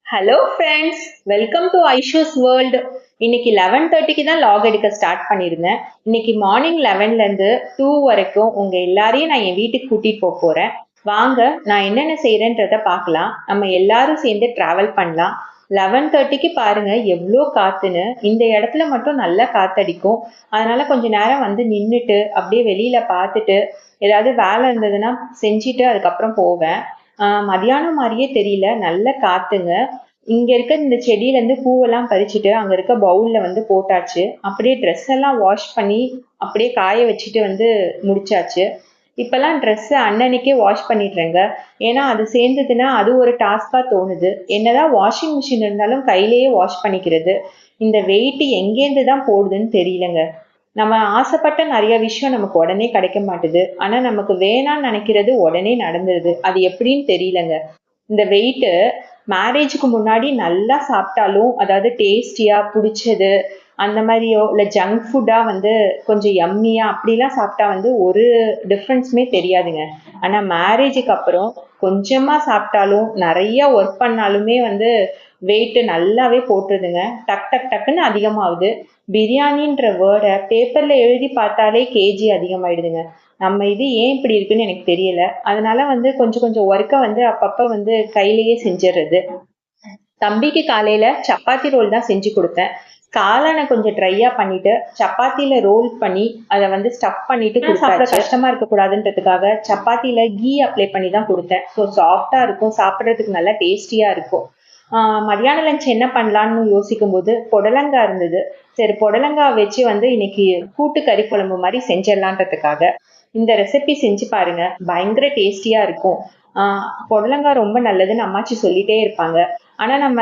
Hello friends, welcome to Aishu's world. இன்னைக்கு 11:30க்கு தான் lock எடுக்க ஸ்டார்ட் பண்ணியிருந்தேன். இன்னைக்கு மார்னிங் 11லேருந்து 2 வரைக்கும் உங்கள் எல்லாரையும் நான் என் வீட்டுக்கு கூட்டிகிட்டு போக போகிறேன். வாங்க, நான் என்னென்ன செய்கிறேன்றதை பார்க்கலாம். நம்ம எல்லாரும் சேர்ந்து ட்ராவல் பண்ணலாம். 11:30க்கு பாருங்க எவ்வளோ காத்துன்னு. இந்த இடத்துல மட்டும் நல்லா காத்தடிக்கும். அதனால கொஞ்ச நேரம் வந்து நின்றுட்டு அப்படியே வெளியில பார்த்துட்டு ஏதாவது வேலை இருந்ததுன்னா செஞ்சுட்டு அதுக்கப்புறம் போவேன். மதியானம் மாதிரியே தெரியல, நல்ல காத்துங்க. இங்க இருக்க இந்த செடியில இருந்து பூவெல்லாம் பறிச்சுட்டு அங்க இருக்க பவுல்ல வந்து போட்டாச்சு. அப்படியே ட்ரெஸ் எல்லாம் வாஷ் பண்ணி அப்படியே காய வச்சுட்டு வந்து முடிச்சாச்சு. இப்பெல்லாம் ட்ரெஸ் அன்னன்னைக்கே வாஷ் பண்ணிடுறேங்க. ஏன்னா அது சேர்ந்ததுன்னா அது ஒரு டாஸ்கா தோணுது. என்னதான் வாஷிங் மிஷின் இருந்தாலும் கையிலேயே வாஷ் பண்ணிக்கிறது. இந்த வெயிட் எங்கேருந்து தான் போடுதுன்னு தெரியலங்க. நம்ம ஆசைப்பட்ட நிறைய விஷயம் நமக்கு உடனே கிடைக்க மாட்டுது. ஆனா நமக்கு வேணாம்னு நினைக்கிறது உடனே நடந்துருது. அது எப்படின்னு தெரியலங்க. இந்த வெயிட்டு மேரேஜுக்கு முன்னாடி நல்லா சாப்பிட்டாலும், அதாவது டேஸ்டியா பிடிச்சது அந்த மாதிரியோ இல்லை ஜங்க் ஃபுட்டா வந்து கொஞ்சம் யம்மியா அப்படிலாம் சாப்பிட்டா வந்து ஒரு டிஃப்ரென்ஸுமே தெரியாதுங்க. ஆனா மேரேஜுக்கு அப்புறம் கொஞ்சமா சாப்பிட்டாலும் நிறைய ஒர்க் பண்ணாலுமே வந்து வெயிட் நல்லாவே போட்டுருதுங்க. டக் டக் டக்குன்னு அதிகமாகுது. பிரியாணின்ற வேர்டை பேப்பர்ல எழுதி பார்த்தாலே கேஜி அதிகமாயிடுதுங்க. நம்ம இது ஏன் இப்படி இருக்குன்னு எனக்கு தெரியல. அதனால வந்து கொஞ்சம் கொஞ்சம் ஒர்க்கை வந்து அப்பப்ப வந்து கையிலேயே செஞ்சிடுறது. தம்பிக்கு காலையில சப்பாத்தி ரோல் தான் செஞ்சு கொடுத்தேன். காளானை கொஞ்சம் ட்ரையா பண்ணிட்டு சப்பாத்தியில ரோல் பண்ணி அதை வந்து ஸ்டஃப் பண்ணிட்டு சாப்பிட கஷ்டமா இருக்கக்கூடாதுன்றதுக்காக சப்பாத்தியில கீ அப்ளை பண்ணி தான் கொடுத்தேன். ஸோ சாஃப்டா இருக்கும், சாப்பிட்றதுக்கு நல்லா டேஸ்டியா இருக்கும். மதியான லஞ்ச் என்ன பண்ணலான்னு யோசிக்கும் போது புடலங்காய் இருந்தது. சரி, புடலங்காய் வச்சு வந்து இன்னைக்கு கூட்டு கறி குழம்பு மாதிரி செஞ்சிடலான்றதுக்காக இந்த ரெசிபி செஞ்சு பாருங்க, பயங்கர டேஸ்டியா இருக்கும். புடலங்காய் ரொம்ப நல்லதுன்னு அம்மாச்சி சொல்லிட்டே இருப்பாங்க. ஆனா நம்ம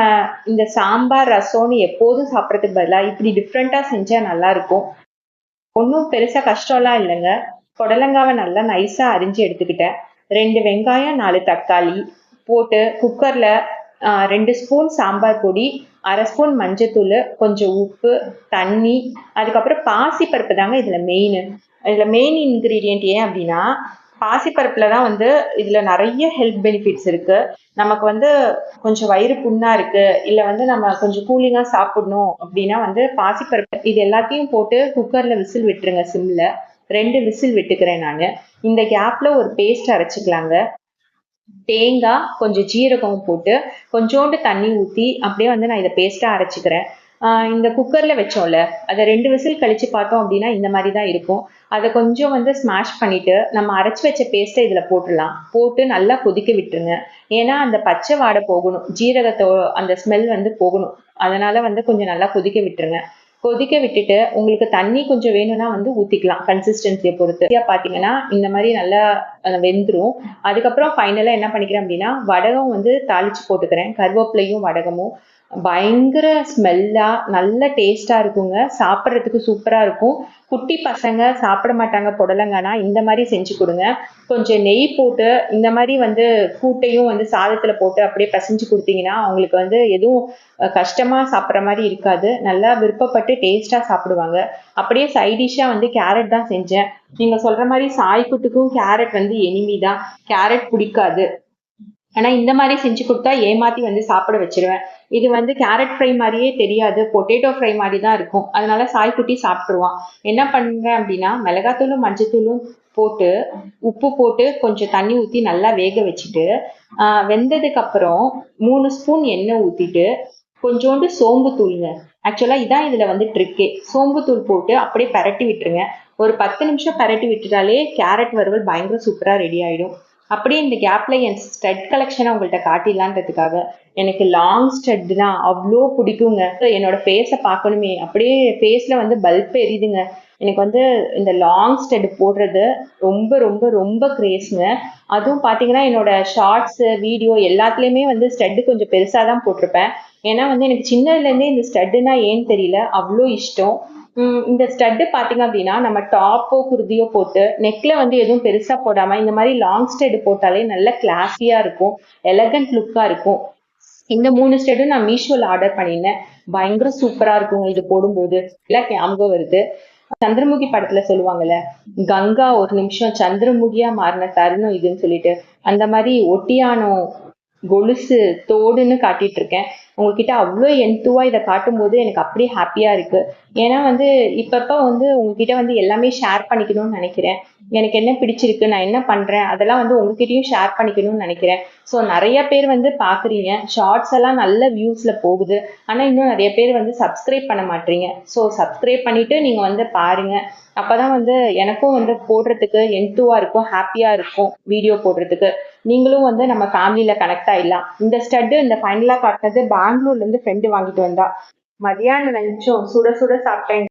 இந்த சாம்பார் ரசம்னு எப்போதும் சாப்பிட்றதுக்கு பதிலாக இப்படி டிஃப்ரெண்டா செஞ்சா நல்லா இருக்கும். ஒன்றும் பெருசா கஷ்டம்லாம் இல்லைங்க. புடலங்காவை நல்லா நைஸா அரிஞ்சு எடுத்துக்கிட்டேன். 2 வெங்காயம் 4 தக்காளி போட்டு குக்கர்ல 2 ஸ்பூன் சாம்பார் பொடி, 1/2 ஸ்பூன் மஞ்சத்தூள், கொஞ்சம் உப்பு, தண்ணி, அதுக்கப்புறம் பாசிப்பருப்பு தாங்க இதுல மெயின் இன்கிரீடியன்ட். ஏன் அப்படின்னா பாசிப்பருப்புல தான் வந்து இதுல நிறைய ஹெல்த் பெனிஃபிட்ஸ் இருக்கு. நமக்கு வந்து கொஞ்சம் வயிறு புண்ணா இருக்கு, இல்ல வந்து நம்ம கொஞ்சம் கூலிங்கா சாப்பிடணும் அப்படின்னா வந்து பாசிப்பருப்பு இது எல்லாத்தையும் போட்டு குக்கர்ல விசில் விட்டுருங்க. சிம்ல 2 விசில் விட்டுக்கிறேன் நானு. இந்த கேப்ல ஒரு பேஸ்ட் அரைச்சிக்கலாங்க. தேங்காய், கொஞ்சம் ஜீரகம் போட்டு கொஞ்சோண்டு தண்ணி ஊற்றி அப்படியே வந்து நான் இதை பேஸ்ட்டாக அரைச்சிக்கிறேன். இந்த குக்கரில் வச்சோம்ல, அதை 2 விசில் கழித்து பார்த்தோம் அப்படின்னா இந்த மாதிரி தான் இருக்கும். அதை கொஞ்சம் வந்து ஸ்மாஷ் பண்ணிவிட்டு நம்ம அரைச்சி வச்ச பேஸ்ட்டை இதில் போட்டுடலாம். போட்டு நல்லா கொதிக்க விட்டுருங்க. ஏன்னா அந்த பச்சை வாடை போகணும், ஜீரகத்தோ அந்த ஸ்மெல் வந்து போகணும். அதனால் வந்து கொஞ்சம் நல்லா கொதிக்க விட்டுருங்க. கொதிக்க விட்டுட்டு உங்களுக்கு தண்ணி கொஞ்சம் வேணும்னா வந்து ஊற்றிக்கலாம், கன்சிஸ்டன்சியை பொறுத்து. பார்த்தீங்கன்னா இந்த மாதிரி நல்லா வெந்துடும். அதுக்கப்புறம் ஃபைனலாக என்ன பண்ணிக்கிறேன் அப்படின்னா வடகம் வந்து தாளித்து போட்டுக்கிறேன். கருவேப்பிலையும் வடகமும் பயங்கர ஸ்மெல்லா நல்ல டேஸ்டா இருக்குங்க. சாப்பிட்றதுக்கு சூப்பரா இருக்கும். குட்டி பசங்க சாப்பிட மாட்டாங்க புடலங்கானா, இந்த மாதிரி செஞ்சு கொடுங்க. கொஞ்சம் நெய் போட்டு இந்த மாதிரி வந்து கூட்டையும் வந்து சாதத்துல போட்டு அப்படியே பசைஞ்சு கொடுத்தீங்கன்னா அவங்களுக்கு வந்து எதுவும் கஷ்டமா சாப்பிட்ற மாதிரி இருக்காது. நல்லா விருப்பப்பட்டு டேஸ்டா சாப்பிடுவாங்க. அப்படியே சைடிஷா வந்து கேரட் தான் செஞ்சேன். நீங்க சொல்ற மாதிரி சாய்க்குட்டுக்கும் கேரட் வந்து எனிமி தான். கேரட் பிடிக்காது. ஆனா இந்த மாதிரி செஞ்சு கொடுத்தா ஏமாத்தி வந்து சாப்பிட வச்சிருவேன். இது வந்து கேரட் ஃப்ரை மாதிரியே தெரியாது, பொட்டேட்டோ ஃப்ரை மாதிரி தான் இருக்கும். அதனால சாய்க்குட்டி சாப்பிட்டுருவான். என்ன பண்றேன் அப்படின்னா மிளகாத்தூளும் மஞ்சத்தூளும் போட்டு உப்பு போட்டு கொஞ்சம் தண்ணி ஊற்றி நல்லா வேக வச்சுட்டு வெந்ததுக்கு அப்புறம் 3 ஸ்பூன் எண்ணெய் ஊற்றிட்டு கொஞ்சோண்டு சோம்பு தூளுங்க. ஆக்சுவலா இதான் இதுல வந்து ட்ரிக்கே. சோம்பு தூள் போட்டு அப்படியே பரட்டி விட்டுருங்க. ஒரு 10 நிமிஷம் பரட்டி விட்டுட்டாலே கேரட் வறுவல் பயங்கர சூப்பரா ரெடி ஆயிடும். அப்படியே இந்த கேப்ல என் ஸ்டட் கலெக்ஷனை உங்கள்கிட்ட காட்டிடலான்றதுக்காக, எனக்கு லாங் ஸ்டட்னா அவ்வளோ பிடிக்குங்க. என்னோட ஃபேஸை பார்க்கணுமே, அப்படியே ஃபேஸ்ல வந்து பல்ப் எரியுதுங்க. எனக்கு வந்து இந்த லாங் ஸ்டட் போடுறது ரொம்ப ரொம்ப ரொம்ப கிரேஸுங்க. அதுவும் பார்த்தீங்கன்னா என்னோட ஷார்ட்ஸு வீடியோ எல்லாத்துலேயுமே வந்து ஸ்டட்டு கொஞ்சம் பெருசாக தான் போட்டிருப்பேன். ஏன்னா வந்து எனக்கு சின்னதுலேருந்தே இந்த ஸ்டட்டுனா ஏன்னு தெரியல அவ்வளோ இஷ்டம். இந்த ஸ்டட்டு பார்த்தீங்க அப்படின்னா நம்ம டாப்போ குருதியோ போட்டு நெக்ல வந்து எதுவும் பெருசா போடாம இந்த மாதிரி லாங் ஸ்டட் போட்டாலே நல்ல கிளாஸியா இருக்கும், எலகண்ட் லுக்கா இருக்கும். இந்த 3 ஸ்டெட்டும் நான் மீஷோல ஆர்டர் பண்ணியிருந்தேன். பயங்கர சூப்பரா இருக்கும் இது போடும்போது. எல்லாம் ஞாபகம் வருது. சந்திரமுகி படத்துல சொல்லுவாங்கல்ல, கங்கா ஒரு நிமிஷம் சந்திரமுகியா மாறின தருணம் இதுன்னு சொல்லிட்டு, அந்த மாதிரி ஒட்டியானம் கொலுசு, தோடுன்னு காட்டிட்டு இருக்கேன். உங்ககிட்ட அவ்வளோ என்துவா இதை காட்டும்போது எனக்கு அப்படியே ஹாப்பியா இருக்கு. ஏன்னா வந்து இப்பப்ப வந்து உங்ககிட்ட வந்து எல்லாமே ஷேர் பண்ணிக்கணும்னு நினைக்கிறேன். எனக்கு என்ன பிடிச்சிருக்கு, நான் என்ன பண்றேன், அதெல்லாம் வந்து உங்ககிட்டயும் ஷேர் பண்ணிக்கணும்னு நினைக்கிறேன். ஸோ நிறைய பேர் வந்து பாக்குறீங்க, ஷார்ட்ஸ் எல்லாம் நல்ல வியூஸ்ல போகுது. ஆனா இன்னும் நிறைய பேர் வந்து சப்ஸ்கிரைப் பண்ண மாட்டீங்க. ஸோ சப்ஸ்கிரைப் பண்ணிட்டு நீங்க வந்து பாருங்க. அப்பதான் வந்து எனக்கும் வந்து போடுறதுக்கு என்துவா இருக்கும், ஹாப்பியா இருக்கும் வீடியோ போடுறதுக்கு. நீங்களும் வந்து நம்ம ஃபேமிலியில கனெக்ட் ஆயிடலாம். இந்த ஸ்டட் இந்த ஃபைனலா காட்டினது பெங்களூர்ல இருந்து ஃப்ரெண்டு வாங்கிட்டு வந்தா. மதியானம் லஞ்சும் சுட சுட சாப்பிட்டேன்.